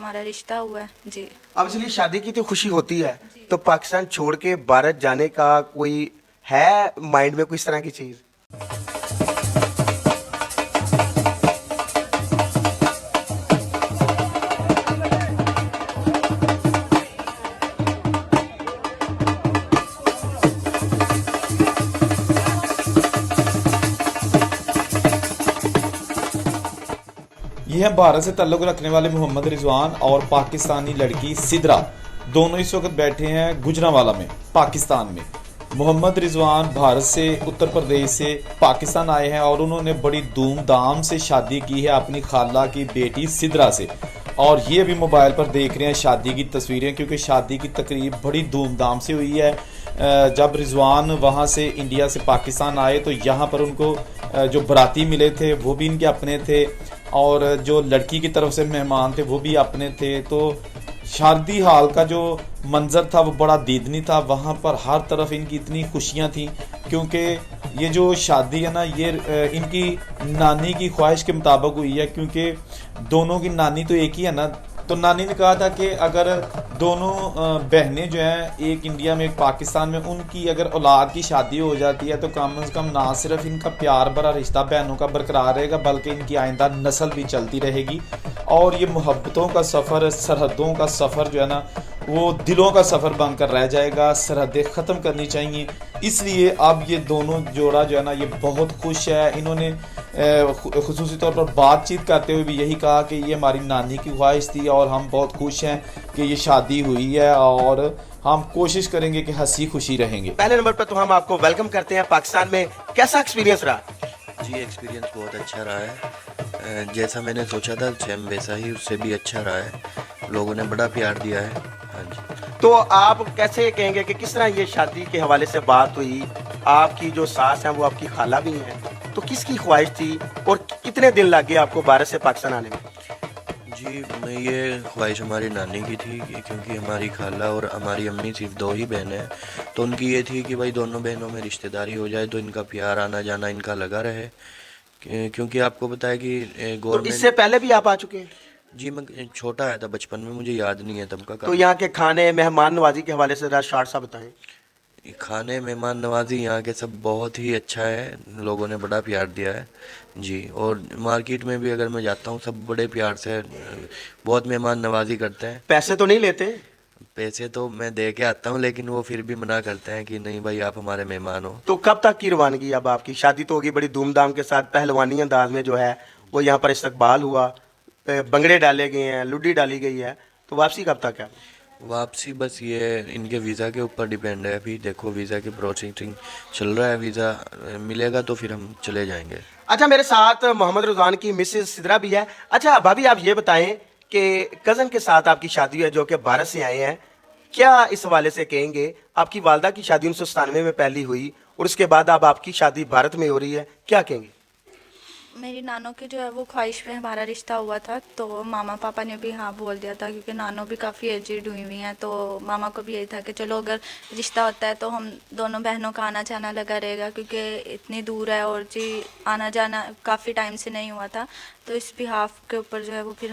हमारा रिश्ता हुआ है जी। अब इसलिए शादी की तो खुशी होती है, तो पाकिस्तान छोड़ के भारत जाने का कोई है माइंड में कोई इस तरह की चीज? ये है भारत से ताल्लुक़ रखने वाले मोहम्मद रिजवान और पाकिस्तानी लड़की सिद्रा। दोनों इस वक्त बैठे हैं गुजरांवाला में, पाकिस्तान में। मोहम्मद रिजवान भारत से, उत्तर प्रदेश से पाकिस्तान आए हैं और उन्होंने बड़ी धूमधाम से शादी की है अपनी खाला की बेटी सिद्रा से। और ये भी मोबाइल पर देख रहे हैं शादी की तस्वीरें, क्योंकि शादी की तकरीब बड़ी धूमधाम से हुई है। जब रिजवान वहाँ से इंडिया से पाकिस्तान आए तो यहाँ पर उनको जो बराती मिले थे वो भी इनके अपने थे, और जो लड़की की तरफ से मेहमान थे वो भी अपने थे। तो शादी हाल का जो मंजर था वो बड़ा दीदनी था। वहाँ पर हर तरफ इनकी इतनी खुशियाँ थी, क्योंकि ये जो शादी है ना, ये इनकी नानी की ख्वाहिश के मुताबिक हुई है, क्योंकि दोनों की नानी तो एक ही है ना। तो नानी ने कहा था कि अगर दोनों बहनें जो हैं, एक इंडिया में एक पाकिस्तान में, उनकी अगर औलाद की शादी हो जाती है तो कम से कम ना सिर्फ इनका प्यार भरा रिश्ता बहनों का बरकरार रहेगा, बल्कि इनकी आइंदा नस्ल भी चलती रहेगी। और ये मोहब्बतों का सफ़र, सरहदों का सफ़र जो है ना, वो दिलों का सफ़र बनकर रह जाएगा। सरहदें ख़त्म करनी चाहिए। इसलिए अब ये दोनों जोड़ा जो है ना, ये बहुत खुश है। इन्होंने खुसूसी तौर पर बातचीत करते हुए भी यही कहा कि ये हमारी नानी की ख्वाहिश थी और हम बहुत खुश हैं कि ये शादी हुई है, और हम कोशिश करेंगे कि हंसी खुशी रहेंगे। पहले नंबर पर तो हम आपको वेलकम करते हैं पाकिस्तान में। कैसा एक्सपीरियंस रहा? जी, एक्सपीरियंस बहुत अच्छा रहा है। जैसा मैंने सोचा था सेम वैसा ही, उससे भी अच्छा रहा है। लोगों ने बड़ा प्यार दिया है। हाँ जी। तो आप कैसे कहेंगे कि किस तरह ये शादी के हवाले से बात हुई? आपकी जो सास हैं वो आपकी खाला भी हैं, तो किसकी ख्वाहिश थी और कितने दिन लग गए आपको भारत से पाकिस्तान आने में? जी, मैं ये ख्वाहिश हमारी नानी की थी क्योंकि हमारी खाला और हमारी अम्मी सिर्फ दो ही बहनें हैं, तो उनकी ये थी कि भाई दोनों बहनों में रिश्तेदारी हो जाए तो इनका प्यार आना जाना इनका लगा रहे। क्योंकि आपको पता है कि तो गवर्नमेंट। इससे पहले भी आप आ चुके हैं? जी, मैं छोटा आया था बचपन में, मुझे याद नहीं है तब का। तो यहाँ के खाने, मेहमान नवाजी के हवाले से जरा शॉर्ट सा बताएं। खाने, मेहमान नवाजी यहाँ के सब बहुत ही अच्छा है। लोगों ने बड़ा प्यार दिया है जी। और मार्केट में भी अगर मैं जाता हूँ सब बड़े प्यार से बहुत मेहमान नवाजी करते हैं। पैसे तो नहीं लेते? पैसे तो मैं दे के आता हूँ, लेकिन वो फिर भी मना करते हैं कि नहीं भाई आप हमारे मेहमान हो। तो कब तक की रवानगी? अब आपकी शादी तो होगी बड़ी धूमधाम के साथ, पहलवानी अंदाज में जो है वो यहाँ पर इस्तकबाल हुआ, बंगड़े डाले गए हैं, लुड्डी डाली गई है, तो वापसी कब तक है? वापसी बस ये इनके वीज़ा के ऊपर डिपेंड है। अभी देखो वीज़ा की प्रोसेसिंग चल रहा है, वीज़ा मिलेगा तो फिर हम चले जाएंगे। अच्छा, मेरे साथ मोहम्मद रुज़ान की मिसेज सिद्रा भी है। अच्छा भाभी, आप ये बताएं कि कज़न के साथ आपकी शादी है जो कि भारत से आए हैं, क्या इस हवाले से कहेंगे? आपकी वालदा की शादी 1997 में पहली हुई और उसके बाद अब आपकी शादी भारत में हो रही है, क्या कहेंगे? मेरी नानों की जो है वो ख्वाहिश में हमारा रिश्ता हुआ था, तो मामा पापा ने भी हाँ बोल दिया था, क्योंकि नानों भी काफ़ी एजिड हुई हुई हैं। तो मामा को भी यही था कि चलो अगर रिश्ता होता है तो हम दोनों बहनों का आना जाना लगा रहेगा, क्योंकि इतनी दूर है और जी आना जाना काफ़ी टाइम से नहीं हुआ था। तो इस बिहाफ के ऊपर जो है वो फिर